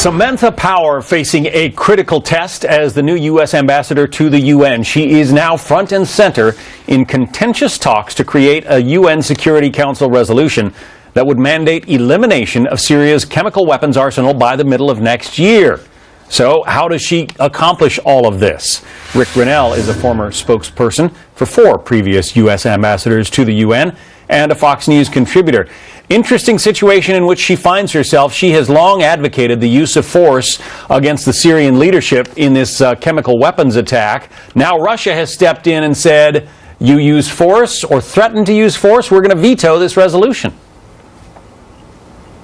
Samantha Power facing a critical test as the new U.S. ambassador to the UN. She is now front and center in contentious talks to create a UN Security Council resolution that would mandate elimination of Syria's chemical weapons arsenal by the middle of next year. So how does she accomplish all of this? Rick Grenell is a former spokesperson for 4 previous U.S. ambassadors to the UN and a Fox News contributor. Interesting situation in which she finds herself. She has long advocated the use of force against the Syrian leadership in this chemical weapons attack. Now Russia has stepped in and said, you use force or threaten to use force, we're going to veto this resolution.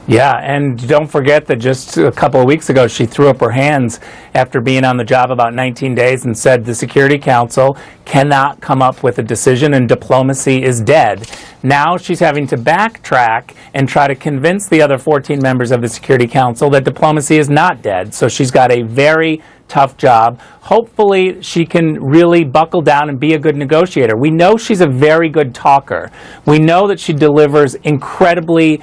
Yeah, and don't forget that just a couple of weeks ago she threw up her hands after being on the job about 19 days and said the Security Council cannot come up with a decision and diplomacy is dead. Now she's having to backtrack and try to convince the other 14 members of the Security Council that diplomacy is not dead. So she's got a very tough job. Hopefully she can really buckle down and be a good negotiator. We know she's a very good talker. We know that she delivers incredibly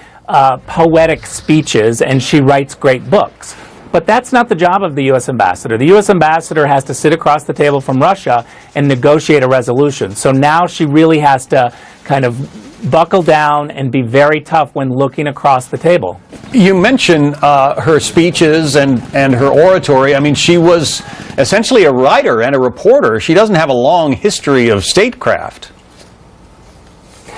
poetic speeches and she writes great books. But that's not the job of the U.S. ambassador. The U.S. ambassador has to sit across the table from Russia and negotiate a resolution. So now she really has to kind of buckle down and be very tough when looking across the table. You mention her speeches and her oratory. I mean, she was essentially a writer and a reporter. She doesn't have a long history of statecraft.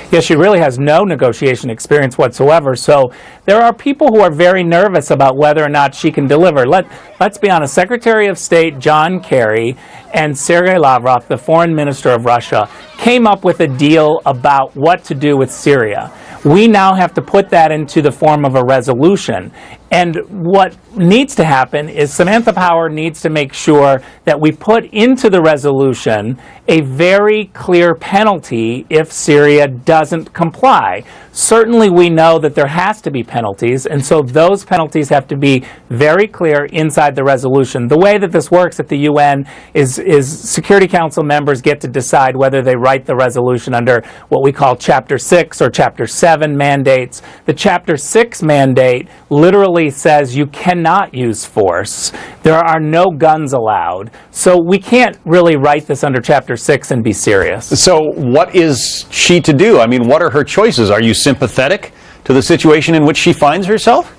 Yeah, she really has no negotiation experience whatsoever. So there are people who are very nervous about whether or not she can deliver. Let's be honest, Secretary of State John Kerry and Sergei Lavrov, the foreign minister of Russia, came up with a deal about what to do with Syria. We now have to put that into the form of a resolution. And what needs to happen is Samantha Power needs to make sure that we put into the resolution a very clear penalty if Syria doesn't comply. Certainly we know that there has to be penalties, and so those penalties have to be very clear inside the resolution. The way that this works at the UN is Security Council members get to decide whether they write the resolution under what we call Chapter 6 or Chapter 7 mandates. The Chapter 6 mandate literally says you cannot use force. There are no guns allowed. So we can't really write this under Chapter 6 and be serious. So what is she to do? I mean, what are her choices? Are you sympathetic to the situation in which she finds herself?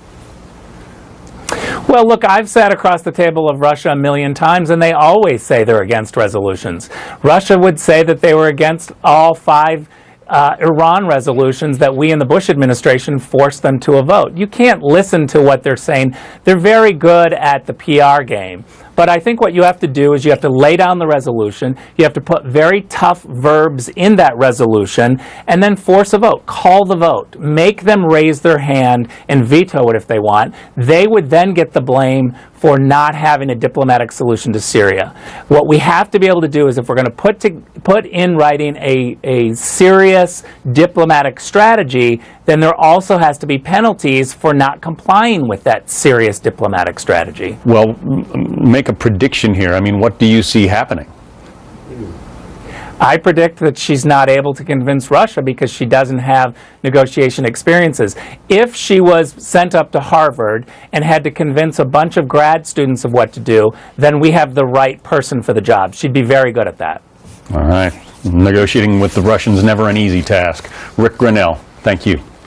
Well, look, I've sat across the table of Russia a million times, and they always say they're against resolutions. Russia would say that they were against all 5 Iran resolutions that we in the Bush administration forced them to a vote. You can't listen to what they're saying. They're very good at the PR game. But I think what you have to do is you have to lay down the resolution, you have to put very tough verbs in that resolution, and then force a vote. Call the vote. Make them raise their hand and veto it if they want. They would then get the blame for not having a diplomatic solution to Syria. What we have to be able to do is if we're going to put in writing a serious diplomatic strategy, then there also has to be penalties for not complying with that serious diplomatic strategy. Well, make a prediction here. I mean, what do you see happening? I predict that she's not able to convince Russia because she doesn't have negotiation experiences. If she was sent up to Harvard and had to convince a bunch of grad students of what to do, then we have the right person for the job. She'd be very good at that. All right. Negotiating with the Russians, never an easy task. Rick Grenell, thank you.